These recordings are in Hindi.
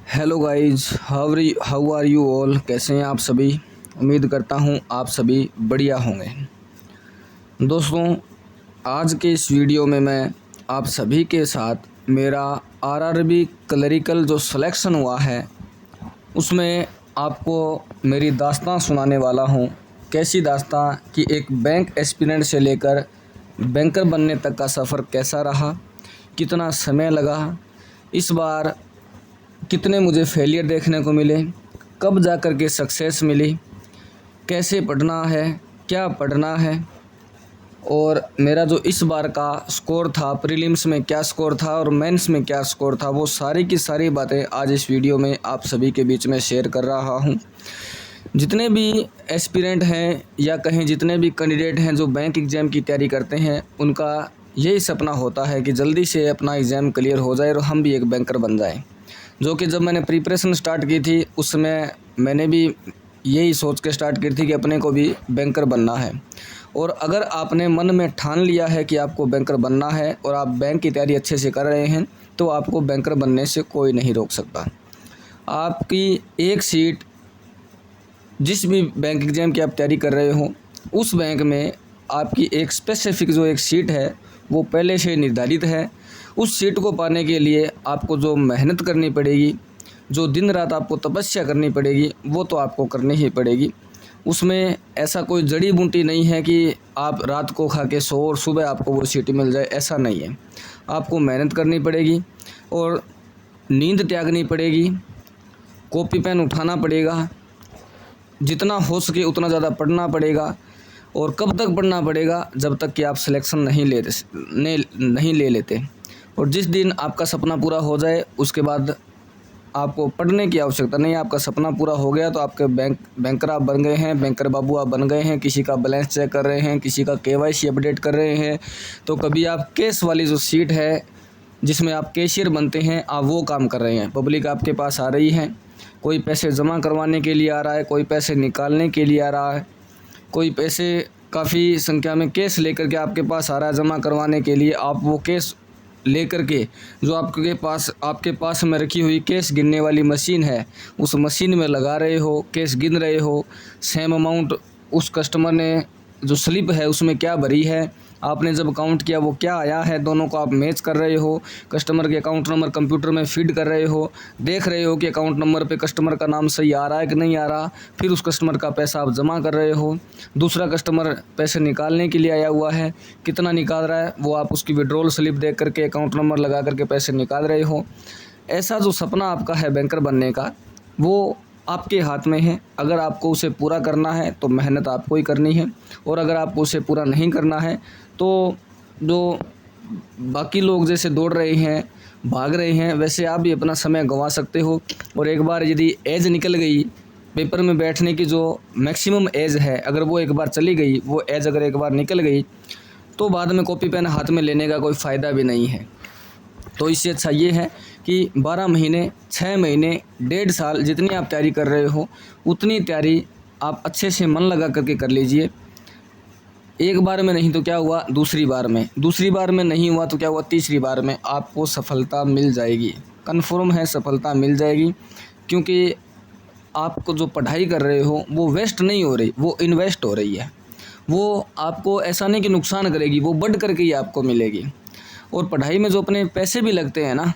Hello guys, how are you all. कैसे हैं आप सभी। उम्मीद करता हूं आप सभी बढ़िया होंगे। दोस्तों, आज के इस वीडियो में मैं आप सभी के साथ मेरा आरआरबी क्लरिकल जो सिलेक्शन हुआ है उसमें आपको मेरी दास्तां सुनाने वाला हूं। कैसी दास्तां कि एक बैंक एस्पिरेंट से लेकर बैंकर बनने तक का सफ़र कैसा रहा, कितना समय लगा, इस बार कितने मुझे फेलियर देखने को मिले, कब जा कर के सक्सेस मिली, कैसे पढ़ना है, क्या पढ़ना है, और मेरा जो इस बार का स्कोर था, प्रीलिम्स में क्या स्कोर था और मेंस में क्या स्कोर था, वो सारी की सारी बातें आज इस वीडियो में आप सभी के बीच में शेयर कर रहा हूँ। जितने भी एस्पिरेंट हैं या कहें जितने भी कैंडिडेट हैं जो बैंक एग्ज़ाम की तैयारी करते हैं, उनका यही सपना होता है कि जल्दी से अपना एग्ज़ाम क्लियर हो जाए और हम भी एक बैंकर बन जाएं। जो कि जब मैंने प्रिपरेशन स्टार्ट की थी उसमें मैंने भी यही सोच के स्टार्ट की थी कि अपने को भी बैंकर बनना है। और अगर आपने मन में ठान लिया है कि आपको बैंकर बनना है और आप बैंक की तैयारी अच्छे से कर रहे हैं तो आपको बैंकर बनने से कोई नहीं रोक सकता। आपकी एक सीट, जिस भी बैंक एग्ज़ाम की आप तैयारी कर रहे हो उस बैंक में आपकी एक स्पेसिफिक जो एक सीट है वो पहले से निर्धारित है। उस सीट को पाने के लिए आपको जो मेहनत करनी पड़ेगी, जो दिन रात आपको तपस्या करनी पड़ेगी, वो तो आपको करनी ही पड़ेगी। उसमें ऐसा कोई जड़ी बूटी नहीं है कि आप रात को खा के सो और सुबह आपको वो सीट मिल जाए, ऐसा नहीं है। आपको मेहनत करनी पड़ेगी और नींद त्यागनी पड़ेगी, कॉपी पेन उठाना पड़ेगा, जितना हो सके उतना ज़्यादा पढ़ना पड़ेगा। और कब तक पढ़ना पड़ेगा? जब तक कि आप सिलेक्शन नहीं ले लेते। और जिस दिन आपका सपना पूरा हो जाए उसके बाद आपको पढ़ने की आवश्यकता नहीं है। आपका सपना पूरा हो गया तो आपके बैंकर आप बन गए हैं, बैंकर बाबू आप बन गए हैं। किसी का बैलेंस चेक कर रहे हैं, किसी का केवाईसी अपडेट कर रहे हैं, तो कभी आप कैश वाली जो सीट है जिसमें आप कैशियर बनते हैं, आप वो काम कर रहे हैं। पब्लिक आपके पास आ रही है, कोई पैसे जमा करवाने के लिए आ रहा है, कोई पैसे निकालने के लिए आ रहा है, कोई पैसे काफ़ी संख्या में कैश लेकर के आपके पास आ रहा है जमा करवाने के लिए। आप वो कैश लेकर के जो आपके पास में रखी हुई कैश गिनने वाली मशीन है उस मशीन में लगा रहे हो, कैश गिन रहे हो। सेम अमाउंट उस कस्टमर ने जो स्लिप है उसमें क्या भरी है, आपने जब काउंट किया वो क्या आया है, दोनों को आप मैच कर रहे हो। कस्टमर के अकाउंट नंबर कंप्यूटर में फीड कर रहे हो, देख रहे हो कि अकाउंट नंबर पे कस्टमर का नाम सही आ रहा है कि नहीं आ रहा। फिर उस कस्टमर का पैसा आप जमा कर रहे हो। दूसरा कस्टमर पैसे निकालने के लिए आया हुआ है, कितना निकाल रहा है वो आप उसकी विड्रॉल स्लिप देख करके अकाउंट नंबर लगा करके पैसे निकाल रहे हो। ऐसा जो सपना आपका है बैंकर बनने का, वो आपके हाथ में है। अगर आपको उसे पूरा करना है तो मेहनत आपको ही करनी है, और अगर आपको उसे पूरा नहीं करना है तो जो बाकी लोग जैसे दौड़ रहे हैं, भाग रहे हैं, वैसे आप भी अपना समय गंवा सकते हो। और एक बार यदि एज निकल गई, पेपर में बैठने की जो मैक्सिमम एज है, अगर वो एक बार चली गई, वो एज अगर एक बार निकल गई तो बाद में कॉपी पेन हाथ में लेने का कोई फ़ायदा भी नहीं है। तो इससे अच्छा ये है कि 12 महीने, 6 महीने, 1.5 साल जितनी आप तैयारी कर रहे हो उतनी तैयारी आप अच्छे से मन लगा करके कर लीजिए। एक बार में नहीं तो क्या हुआ, दूसरी बार में नहीं हुआ तो क्या हुआ, तीसरी बार में आपको सफलता मिल जाएगी। कन्फर्म है, सफलता मिल जाएगी। क्योंकि आपको जो पढ़ाई कर रहे हो वो वेस्ट नहीं हो रही, वो इन्वेस्ट हो रही है। वो आपको ऐसा नहीं कि नुकसान करेगी, वो बढ़ करके ही आपको मिलेगी। और पढ़ाई में जो अपने पैसे भी लगते हैं ना,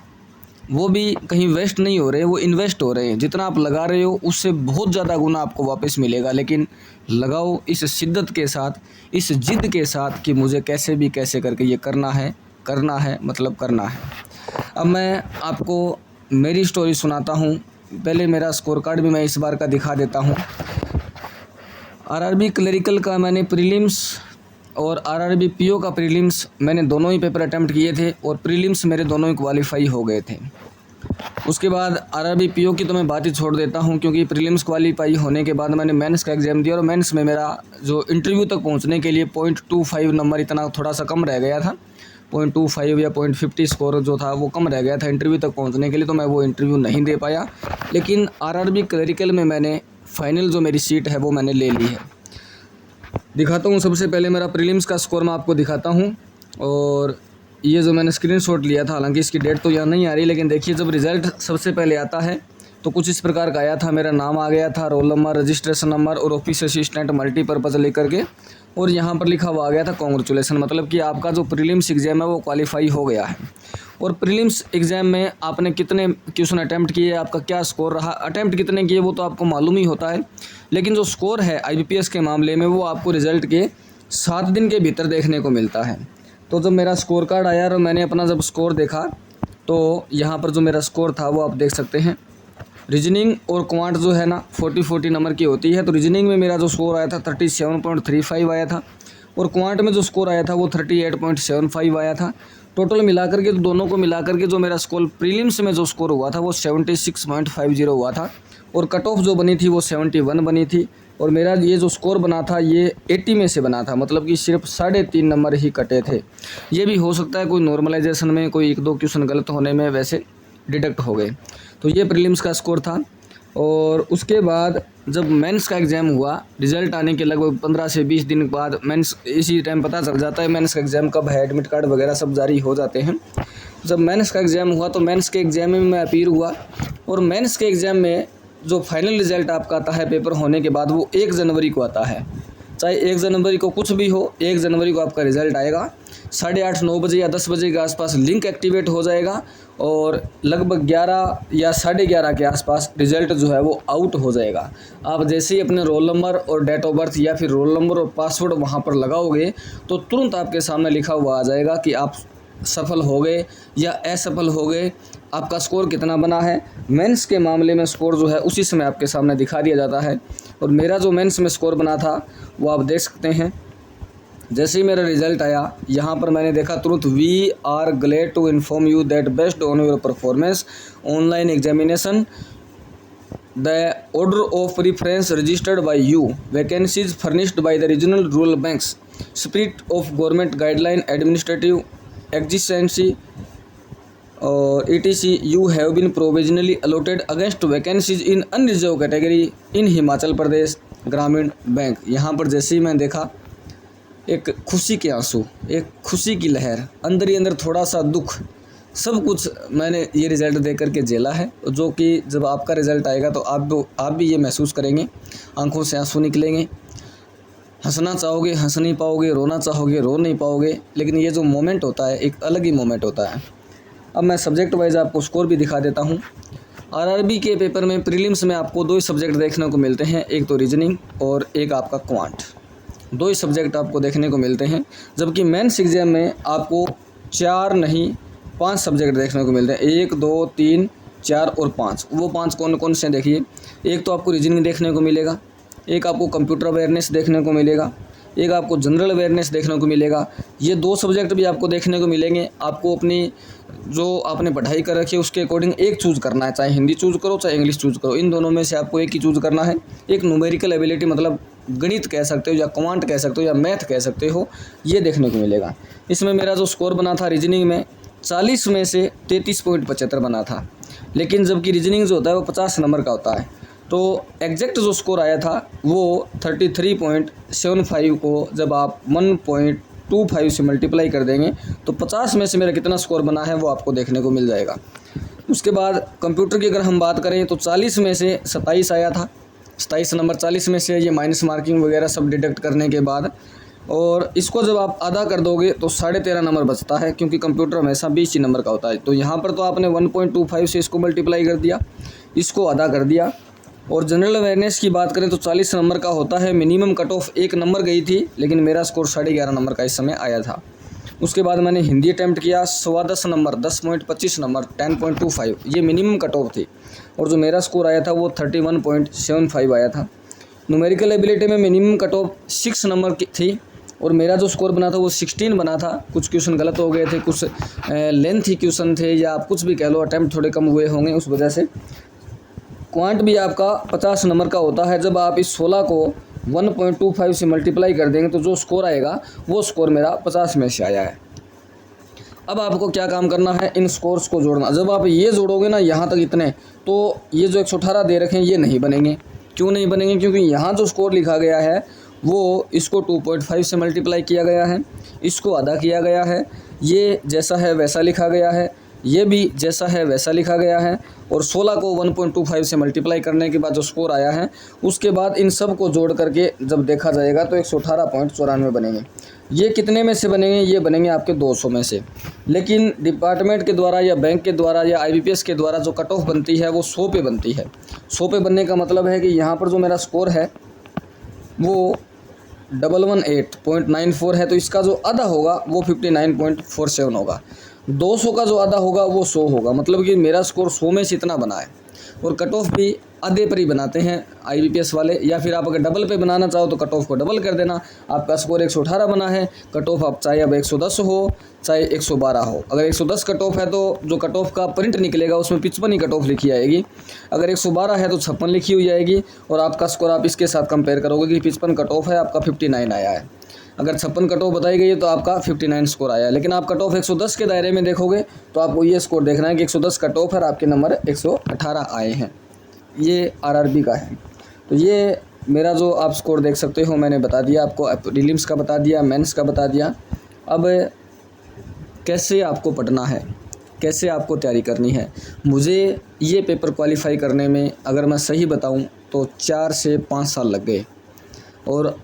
वो भी कहीं वेस्ट नहीं हो रहे, वो इन्वेस्ट हो रहे हैं। जितना आप लगा रहे हो उससे बहुत ज़्यादा गुना आपको वापस मिलेगा। लेकिन लगाओ इस शिद्दत के साथ, इस जिद के साथ कि मुझे कैसे करके ये करना है, मतलब करना है। अब मैं आपको मेरी स्टोरी सुनाता हूँ। पहले मेरा स्कोर कार्ड भी मैं इस बार का दिखा देता हूँ। आरआरबी क्लरिकल का मैंने प्रीलिम्स और आरआरबी पीओ का प्रीलिम्स मैंने दोनों ही पेपर अटेम्प्ट किए थे और प्रीलिम्स मेरे दोनों ही क्वालिफाई हो गए थे। उसके बाद आरआरबी पीओ की तो मैं बात ही छोड़ देता हूं, क्योंकि प्रीलिम्स क्वालिफाई होने के बाद मैंने मेंस का एग्ज़ाम दिया और मेंस में मेरा जो इंटरव्यू तक पहुंचने के लिए 0.25 नंबर इतना थोड़ा सा कम रह गया था। 0.25 या 0.50 स्कोर जो था वो कम रह गया था इंटरव्यू तक पहुँचने के लिए, तो मैं वो इंटरव्यू नहीं दे पाया। लेकिन आरआरबी क्लरिकल में मैंने फाइनल जो मेरी सीट है वो मैंने ले ली है। दिखाता हूँ सबसे पहले मेरा प्रीलिम्स का स्कोर मैं आपको दिखाता हूँ। और ये जो मैंने स्क्रीनशॉट लिया था, हालांकि इसकी डेट तो यहाँ नहीं आ रही, लेकिन देखिए जब रिज़ल्ट सबसे पहले आता है तो कुछ इस प्रकार का आया था, मेरा नाम आ गया था, रोल नंबर, रजिस्ट्रेशन नंबर और ऑफिस असिस्टेंट मल्टीपर्पज़ लेकर के, और यहाँ पर लिखा हुआ आ गया था कॉन्ग्रेचुलेसन, मतलब कि आपका जो प्रीलिम्स एग्ज़ाम है वो क्वालिफाई हो गया है। और प्रीलिम्स एग्ज़ाम में आपने कितने क्वेश्चन अटैम्प्ट किए, आपका क्या स्कोर रहा, अटैम्प्ट कितने किए वो तो आपको मालूम ही होता है, लेकिन जो स्कोर है IBPS के मामले में वो आपको रिज़ल्ट के 7 दिन के भीतर देखने को मिलता है। तो जब मेरा स्कोर कार्ड आया और मैंने अपना जब स्कोर देखा तो यहाँ पर जो मेरा स्कोर था वो आप देख सकते हैं। रीजनिंग और क्वांट जो है ना 40 नंबर की होती है, तो रीजनिंग में मेरा जो स्कोर आया था 37.35 आया था, और क्वांट में जो स्कोर आया था वो 38.75 आया था। टोटल मिलाकर के, तो दोनों को मिलाकर के जो मेरा स्कोर प्रीलिम्स में जो स्कोर हुआ था वो 76.50 हुआ था, और कट ऑफ जो बनी थी वो 71 बनी थी, और मेरा ये जो स्कोर बना था ये 80 में से बना था, मतलब कि सिर्फ 3.5 नंबर ही कटे थे। ये भी हो सकता है कोई नॉर्मलाइजेशन में कोई 1-2 क्वेश्चन गलत होने में वैसे डिडक्ट हो गए। तो ये प्रीलिम्स का स्कोर था। और उसके बाद जब मेंस का एग्ज़ाम हुआ, रिज़ल्ट आने के लगभग 15 से 20 दिन बाद मेंस इसी टाइम पता चल जाता है मेंस का एग्ज़ाम कब है, एडमिट कार्ड वगैरह सब जारी हो जाते हैं। जब मेंस का एग्ज़ाम हुआ तो मेंस के एग्ज़ाम में मैं अपीयर हुआ, और मेंस के एग्ज़ाम में जो फाइनल रिज़ल्ट आपका आता है पेपर होने के बाद वो 1 जनवरी को आता है। चाहे 1 जनवरी को कुछ भी हो, 1 जनवरी को आपका रिज़ल्ट आएगा। 8:30-9 बजे या 10 बजे के आसपास लिंक एक्टिवेट हो जाएगा, और लगभग 11 या 11:30 के आसपास रिज़ल्ट जो है वो आउट हो जाएगा। आप जैसे ही अपने रोल नंबर और डेट ऑफ बर्थ या फिर रोल नंबर और पासवर्ड वहाँ पर लगाओगे तो तुरंत आपके सामने लिखा हुआ आ जाएगा कि आप सफल हो गए या असफल हो गए, आपका स्कोर कितना बना है। मेंस के मामले में स्कोर जो है उसी समय आपके सामने दिखा दिया जाता है, और मेरा जो मेंस में स्कोर बना था वो आप देख सकते हैं। जैसे ही मेरा रिज़ल्ट आया यहाँ पर मैंने देखा तुरंत, we are glad to inform you that based on your performance online examination the order of preference registered by you, vacancies furnished by the regional rural banks, spirit of government guideline administrative exigency और ETC you have been provisionally allotted against vacancies in unreserved category in Himachal Pradesh Gramin bank. यहाँ पर जैसे ही मैं देखा एक खुशी के आंसू, एक खुशी की लहर, अंदर ही अंदर थोड़ा सा दुख, सब कुछ मैंने ये रिज़ल्ट देख करके झेला है, जो कि जब आपका रिज़ल्ट आएगा तो आप भी ये महसूस करेंगे, आंखों से आंसू निकलेंगे, हंसना चाहोगे हंस नहीं पाओगे, रोना चाहोगे रो नहीं पाओगे, लेकिन ये जो मोमेंट होता है एक अलग ही मोमेंट होता है। अब मैं सब्जेक्ट वाइज आपको स्कोर भी दिखा देता हूँ। RRB के पेपर में प्रीलिम्स में आपको 2 ही सब्जेक्ट देखने को मिलते हैं, एक तो रीजनिंग और एक आपका क्वांट, 2 ही सब्जेक्ट आपको देखने को मिलते हैं। जबकि मेंस एग्ज़ाम में आपको 4 नहीं 5 सब्जेक्ट देखने को मिलते हैं, 1 2 3 4 और 5। वो 5 कौन कौन से देखिए, एक तो आपको रीजनिंग देखने को मिलेगा, एक आपको कंप्यूटर अवेयरनेस देखने को मिलेगा, एक आपको जनरल अवेयरनेस देखने को मिलेगा। ये 2 सब्जेक्ट भी आपको देखने को मिलेंगे। आपको अपनी जो आपने पढ़ाई कर रखी है उसके अकॉर्डिंग एक चूज़ करना है, चाहे हिंदी चूज़ करो चाहे इंग्लिश चूज़ करो, इन दोनों में से आपको एक ही चूज़ करना है। एक न्यूमेरिकल एबिलिटी, मतलब गणित कह सकते हो या क्वांट कह सकते हो या मैथ कह सकते हो, ये देखने को मिलेगा। इसमें मेरा जो स्कोर बना था रीजनिंग में 40 में से 33.75 बना था, लेकिन जबकि रीजनिंग जो होता है वो 50 नंबर का होता है, तो एग्जैक्ट जो स्कोर आया था वो 33.75 को जब आप 1.25 से मल्टीप्लाई कर देंगे तो 50 में से मेरा कितना स्कोर बना है वो आपको देखने को मिल जाएगा। उसके बाद कंप्यूटर की अगर हम बात करें तो 40 में से 27 आया था, 27 नंबर 40 में से, ये माइनस मार्किंग वगैरह सब डिडक्ट करने के बाद, और इसको जब आप आधा कर दोगे तो 13.5 नंबर बचता है, क्योंकि कंप्यूटर हमेशा 20 ही नंबर का होता है। तो यहाँ पर तो आपने 1.25 से इसको मल्टीप्लाई कर दिया, इसको आधा कर दिया। और जनरल अवेयरनेस की बात करें तो 40 नंबर का होता है, मिनिमम कट ऑफ 1 नंबर गई थी, लेकिन मेरा स्कोर 11.5 नंबर का इस समय आया था। उसके बाद मैंने हिंदी अटैम्प्ट किया, 10.25 नंबर, 10.25 नंबर, 10.25, ये मिनिमम कट ऑफ थी, और जो मेरा स्कोर आया था वो 31.75 आया था। न्यूमेरिकल एबिलिटी में मिनिमम कट ऑफ 6 नंबर की थी, और मेरा जो स्कोर बना था वो 16 बना था। कुछ क्वेश्चन गलत हो गए थे, कुछ लेंथी क्वेश्चन थे, या आप कुछ भी कह लो, अटैम्प्ट थोड़े कम हुए होंगे उस वजह से। क्वांट भी आपका 50 नंबर का होता है। जब आप इस 16 को 1.25 से मल्टीप्लाई कर देंगे तो जो स्कोर आएगा वो स्कोर मेरा 50 में से आया है। अब आपको क्या काम करना है, इन स्कोर्स को जोड़ना। जब आप ये जोड़ोगे ना यहाँ तक इतने, तो ये जो 118 दे रखे हैं ये नहीं बनेंगे। क्यों नहीं बनेंगे? क्योंकि यहाँ जो स्कोर लिखा गया है वो इसको 2.5 से मल्टीप्लाई किया गया है, इसको आधा किया गया है, ये जैसा है वैसा लिखा गया है, ये भी जैसा है वैसा लिखा गया है। और 16 को 1.25 से मल्टीप्लाई करने के बाद जो स्कोर आया है, उसके बाद इन सब को जोड़ करके जब देखा जाएगा तो 118.94 बनेंगे। ये कितने में से बनेंगे? ये बनेंगे आपके 200 में से। लेकिन डिपार्टमेंट के द्वारा या बैंक के द्वारा या IBPS के द्वारा जो कट ऑफ बनती है वो 100 पे बनती है। 100 पे बनने का मतलब है कि यहाँ पर जो मेरा स्कोर है वो 118.94 है, तो इसका जो आधा होगा वो 59.47 होगा। 200 का जो आधा होगा वो 100 होगा, मतलब कि मेरा स्कोर 100 में से इतना बना है। और कट ऑफ भी आधे पर ही बनाते हैं IBPS वाले, या फिर आप अगर डबल पे बनाना चाहो तो कट ऑफ को डबल कर देना। आपका स्कोर 118 बना है, कट ऑफ आप चाहे अब 110 हो चाहे 112 हो। अगर 110 कट ऑफ है तो जो कट ऑफ का प्रिंट निकलेगा उसमें 55 ही कट ऑफ लिखी आएगी। अगर 112 है तो 56 लिखी हुई आएगी। और आपका स्कोर आप इसके साथ कंपेयर करोगे कि 55 कट ऑफ है, आपका 59 आया है। अगर 56 कट ऑफ बताई गई है तो आपका 59 स्कोर आया है। लेकिन आप कट ऑफ 110 के दायरे में देखोगे तो आपको ये स्कोर देखना है कि 110 कट ऑफ है, आपके नंबर 118 आए हैं। ये RRB का है। तो ये मेरा जो आप स्कोर देख सकते हो मैंने बता दिया आपको, प्रीलिम्स का बता दिया, मेंस का बता दिया। अब कैसे आपको पढ़ना है, कैसे आपको तैयारी करनी है। मुझे ये पेपर क्वालिफाई करने में अगर मैं सही बताऊं तो 4 से 5 साल लग गए। और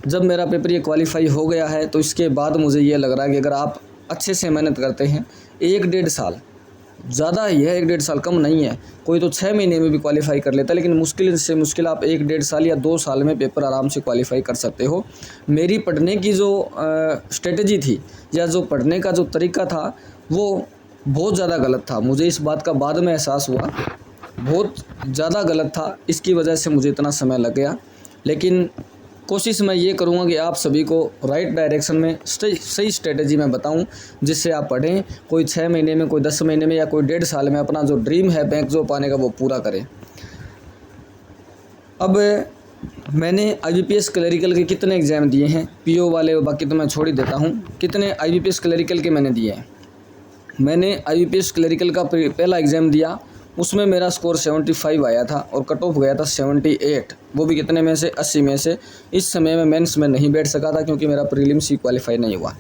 जब मेरा पेपर ये क्वालिफाई हो गया है तो इसके बाद मुझे ये लग रहा है कि अगर आप अच्छे से मेहनत करते हैं, 1-1.5 साल, ज़्यादा ही है, 1-1.5 साल कम नहीं है। कोई तो 6 महीने में भी क्वालिफाई कर लेता है, लेकिन मुश्किल से मुश्किल आप 1-1.5 साल या 2 साल में पेपर आराम से क्वालिफाई कर सकते हो। मेरी पढ़ने की जो स्ट्रेटजी थी या जो पढ़ने का जो तरीका था वो बहुत ज़्यादा गलत था। मुझे इस बात का बाद में एहसास हुआ, बहुत ज़्यादा गलत था। इसकी वजह से मुझे इतना समय लग गया। लेकिन कोशिश मैं ये करूँगा कि आप सभी को राइट डायरेक्शन में सही स्ट्रेटजी में बताऊं, जिससे आप पढ़ें, कोई 6 महीने में, कोई 10 महीने में या कोई 1.5 साल में अपना जो ड्रीम है बैंक जॉब पाने का वो पूरा करें। अब मैंने IBPS क्लरिकल के कितने एग्ज़ाम दिए हैं, PO वाले बाकी तो मैं छोड़ ही देता हूँ। कितने IBPS क्लरिकल के मैंने दिए हैं। मैंने IBPS क्लरिकल का पहला एग्ज़ाम दिया, उसमें मेरा स्कोर 75 आया था और कट ऑफ गया था 78, वो भी कितने में से? 80 में से। इस समय में मेंस में नहीं बैठ सका था क्योंकि मेरा प्रीलिम्स ही क्वालिफाई नहीं हुआ।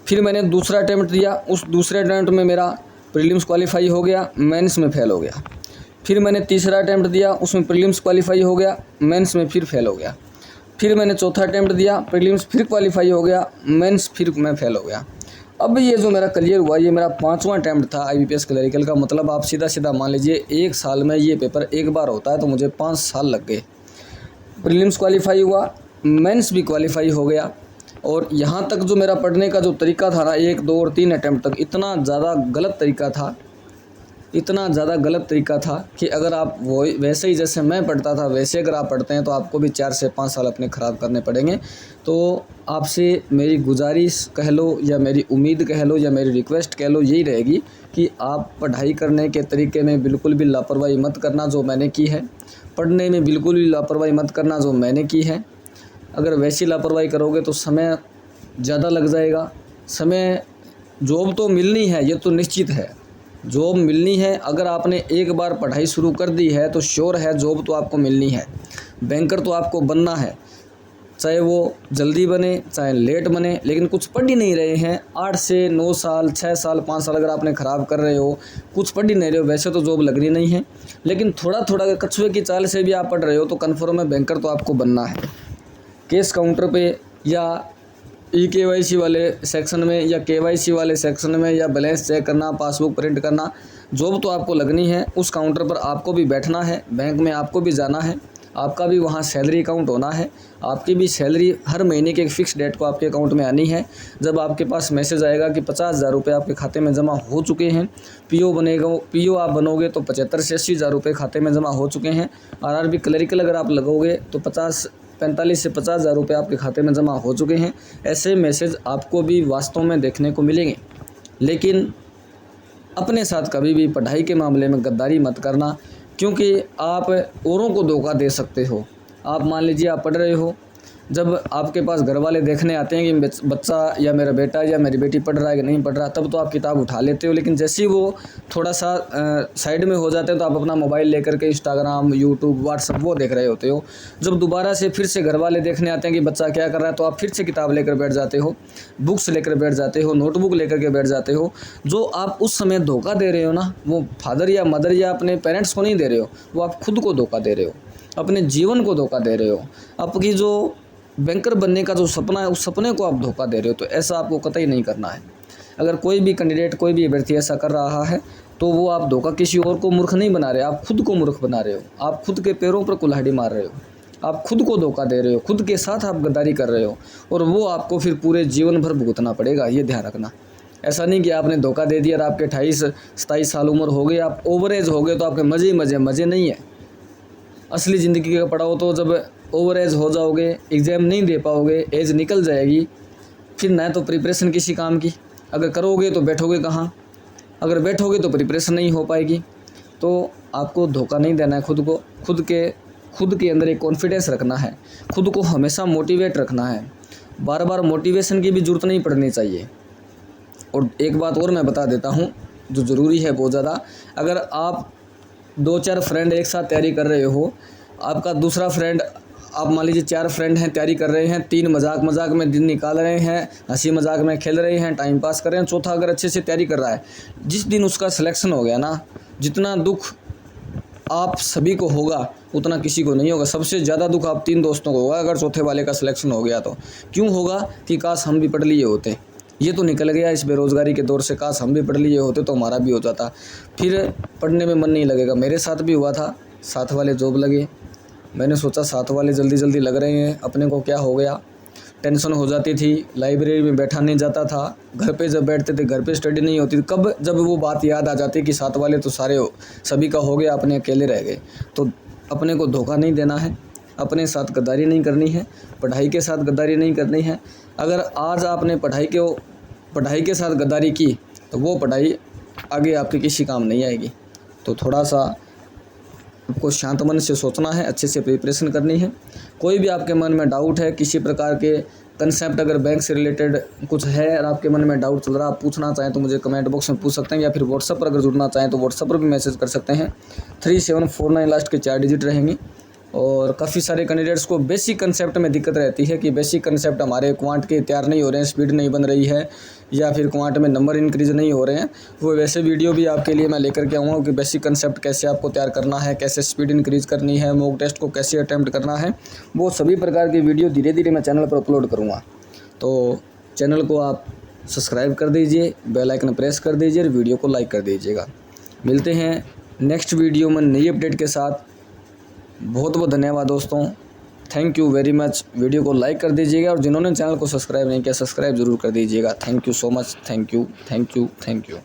फिर मैंने दूसरा अटैम्प्ट दिया, उस दूसरे अटैम्प्ट में मेरा प्रीलिम्स क्वालिफाई हो गया, मेंस में फेल हो गया। फिर मैंने तीसरा अटैम्प्ट दिया, उसमें प्रीलिम्स क्वालिफाई हो गया, मेंस में फिर फेल हो गया। फिर मैंने चौथा अटैम्प्ट दिया, प्रीलिम्स फिर क्वालिफाई हो गया, मेंस फिर मैं फेल हो गया। अब ये जो मेरा क्लियर हुआ, ये मेरा 5वां अटैम्प्ट था IBPS क्लरिकल का। मतलब आप सीधा मान लीजिए 1 साल में ये पेपर एक बार होता है तो मुझे 5 साल लग गए। प्रीलिम्स क्वालिफाई हुआ, मेंस भी क्वालिफाई हो गया। और यहाँ तक जो मेरा पढ़ने का जो तरीका था ना, 1, 2 और 3 अटैम्प्ट तक, इतना ज़्यादा गलत तरीका था, इतना ज़्यादा गलत तरीका था कि अगर आप वो वैसे ही जैसे मैं पढ़ता था वैसे अगर आप पढ़ते हैं तो आपको भी 4 से 5 साल अपने ख़राब करने पड़ेंगे। तो आपसे मेरी गुजारिश कह लो या मेरी उम्मीद कह लो या मेरी रिक्वेस्ट कह लो, यही रहेगी कि आप पढ़ाई करने के तरीके में बिल्कुल भी लापरवाही मत करना जो मैंने की है। पढ़ने में बिल्कुल भी लापरवाही मत करना जो मैंने की है। अगर वैसी लापरवाही करोगे तो समय ज़्यादा लग जाएगा। समय, जॉब तो मिलनी है, ये तो निश्चित है, जॉब मिलनी है। अगर आपने एक बार पढ़ाई शुरू कर दी है तो श्योर है जॉब तो आपको मिलनी है। बैंकर तो आपको बनना है, चाहे वो जल्दी बने चाहे लेट बने। लेकिन कुछ पढ़ ही नहीं रहे हैं, 8 से 9 साल, 6 साल, 5 साल अगर आपने ख़राब कर रहे हो, कुछ पढ़ ही नहीं रहे हो, वैसे तो जॉब लगनी नहीं है। लेकिन थोड़ा थोड़ा अगर कछुए की चाल से भी आप पढ़ रहे हो तो कन्फर्म है बैंकर तो आपको बनना है। केस काउंटर पे या EKYC वाले सेक्शन में या KYC वाले सेक्शन में या बैलेंस चेक करना, पासबुक प्रिंट करना, जॉब तो आपको लगनी है। उस काउंटर पर आपको भी बैठना है, बैंक में आपको भी जाना है, आपका भी वहाँ सैलरी अकाउंट होना है। आपकी भी सैलरी हर महीने के एक फ़िक्स डेट को आपके अकाउंट में आनी है। जब आपके पास मैसेज आएगा कि 50,000 रुपये आपके खाते में जमा हो चुके हैं, PO आप बनोगे तो 75 से 80,000 रुपये खाते में जमा हो चुके हैं। RRB क्लरिकल अगर आप लगोगे तो 45 से 50,000 रुपये आपके खाते में जमा हो चुके हैं। ऐसे मैसेज आपको भी वास्तव में देखने को मिलेंगे। लेकिन अपने साथ कभी भी पढ़ाई के मामले में गद्दारी मत करना, क्योंकि आप औरों को धोखा दे सकते हो। आप मान लीजिए आप पढ़ रहे हो, जब आपके पास घर वाले देखने आते हैं कि बच्चा या मेरा बेटा या मेरी बेटी पढ़ रहा है कि नहीं पढ़ रहा, तब तो आप किताब उठा लेते हो। लेकिन जैसे ही वो थोड़ा सा साइड में हो जाते हैं तो आप अपना मोबाइल लेकर के इंस्टाग्राम, यूट्यूब, व्हाट्सअप वो देख रहे होते हो। जब दोबारा से फिर से घर वाले देखने आते हैं कि बच्चा क्या कर रहा है, तो आप फिर से किताब लेकर बैठ जाते हो, बुक्स लेकर बैठ जाते हो, नोटबुक लेकर के बैठ जाते हो। जो आप उस समय धोखा दे रहे हो ना, वो फादर या मदर या अपने पेरेंट्स को नहीं दे रहे हो, वो आप खुद को धोखा दे रहे हो, अपने जीवन को धोखा दे रहे हो। आपकी जो बैंकर बनने का जो सपना है, उस सपने को आप धोखा दे रहे हो। तो ऐसा आपको कतई नहीं करना है। अगर कोई भी कैंडिडेट, कोई भी अभ्यर्थी ऐसा कर रहा है तो वो आप धोखा किसी और को मूर्ख नहीं बना रहे, आप खुद को मूर्ख बना रहे हो। आप खुद के पैरों पर कुल्हाड़ी मार रहे हो, आप खुद को धोखा दे रहे हो, खुद के साथ आप गद्दारी कर रहे हो, और वो आपको फिर पूरे जीवन भर भुगतना पड़ेगा। ये ध्यान रखना। ऐसा नहीं कि आपने धोखा दे दिया और आपके 28-27 साल उम्र हो गई, आप ओवर एज हो गए तो आपके मज़े ही मज़े नहीं है। असली ज़िंदगी का पढ़ाओ तो जब ओवर एज हो जाओगे, एग्ज़ाम नहीं दे पाओगे, एज निकल जाएगी, फिर ना तो प्रिपरेशन किसी काम की। अगर करोगे तो बैठोगे कहाँ, अगर बैठोगे तो प्रिपरेशन नहीं हो पाएगी। तो आपको धोखा नहीं देना है खुद को। खुद के अंदर एक कॉन्फिडेंस रखना है, खुद को हमेशा मोटिवेट रखना है। बार बार मोटिवेशन की भी ज़रूरत नहीं पड़नी चाहिए। और एक बात और मैं बता देता हूँ जो ज़रूरी है बहुत ज़्यादा। अगर आप 2-4 फ्रेंड एक साथ तैयारी कर रहे हो, आपका दूसरा फ्रेंड, आप मान लीजिए 4 फ्रेंड हैं, तैयारी कर रहे हैं, 3 मजाक में दिन निकाल रहे हैं, हंसी मजाक में खेल रहे हैं, टाइम पास कर रहे हैं, चौथा अगर अच्छे से तैयारी कर रहा है, जिस दिन उसका सिलेक्शन हो गया ना, जितना दुख आप सभी को होगा उतना किसी को नहीं होगा। सबसे ज़्यादा दुख आप 3 दोस्तों को होगा अगर चौथे वाले का सिलेक्शन हो गया तो। क्यों होगा कि काश हम भी पढ़ लिए होते, ये तो निकल गया इस बेरोज़गारी के दौर से, काश हम भी पढ़ लिए होते तो हमारा भी हो जाता। फिर पढ़ने में मन नहीं लगेगा। मेरे साथ भी हुआ था, साथ वाले जॉब लगे, मैंने सोचा साथ वाले जल्दी लग रहे हैं, अपने को क्या हो गया, टेंशन हो जाती थी, लाइब्रेरी में बैठा नहीं जाता था, घर पे जब बैठते थे घर पे स्टडी नहीं होती थी। कब जब वो बात याद आ जाती कि साथ वाले तो सभी का हो गया, अपने अकेले रह गए। तो अपने को धोखा नहीं देना है, अपने साथ गद्दारी नहीं करनी है, पढ़ाई के साथ गद्दारी नहीं करनी है। अगर आज आपने पढ़ाई के साथ गद्दारी की तो वो पढ़ाई आगे आपके किसी काम नहीं आएगी। तो थोड़ा सा आपको शांत मन से सोचना है, अच्छे से प्रिपरेशन करनी है। कोई भी आपके मन में डाउट है, किसी प्रकार के कंसेप्ट अगर बैंक से रिलेटेड कुछ है और आपके मन में डाउट चल रहा है, आप पूछना चाहें तो मुझे कमेंट बॉक्स में पूछ सकते हैं, या फिर व्हाट्सएप पर अगर जुड़ना चाहें तो व्हाट्सएप पर भी मैसेज कर सकते हैं। 3749 लास्ट के 4 डिजिट रहेंगी। और काफ़ी सारे कैंडिडेट्स को बेसिक कंसेप्ट में दिक्कत रहती है कि बेसिक कंसेप्ट हमारे क्वांट के तैयार नहीं हो रहे हैं, स्पीड नहीं बन रही है, या फिर क्वांट में नंबर इंक्रीज नहीं हो रहे हैं। वो वैसे वीडियो भी आपके लिए मैं लेकर के आऊँगा कि बेसिक कंसेप्ट कैसे आपको तैयार करना है, कैसे स्पीड इंक्रीज करनी है, मॉक टेस्ट को कैसे अटैम्प्ट करना है, वो सभी प्रकार की वीडियो धीरे धीरे मैं चैनल पर अपलोड करूँगा। तो चैनल को आप सब्सक्राइब कर दीजिए, बेल आइकन प्रेस कर दीजिए और वीडियो को लाइक कर दीजिएगा। मिलते हैं नेक्स्ट वीडियो में नई अपडेट के साथ। बहुत बहुत धन्यवाद दोस्तों, thank you very much. Video को लाइक कर दीजिएगा और जिन्होंने चैनल को सब्सक्राइब नहीं किया, सब्सक्राइब ज़रूर कर दीजिएगा। Thank you so much, thank you.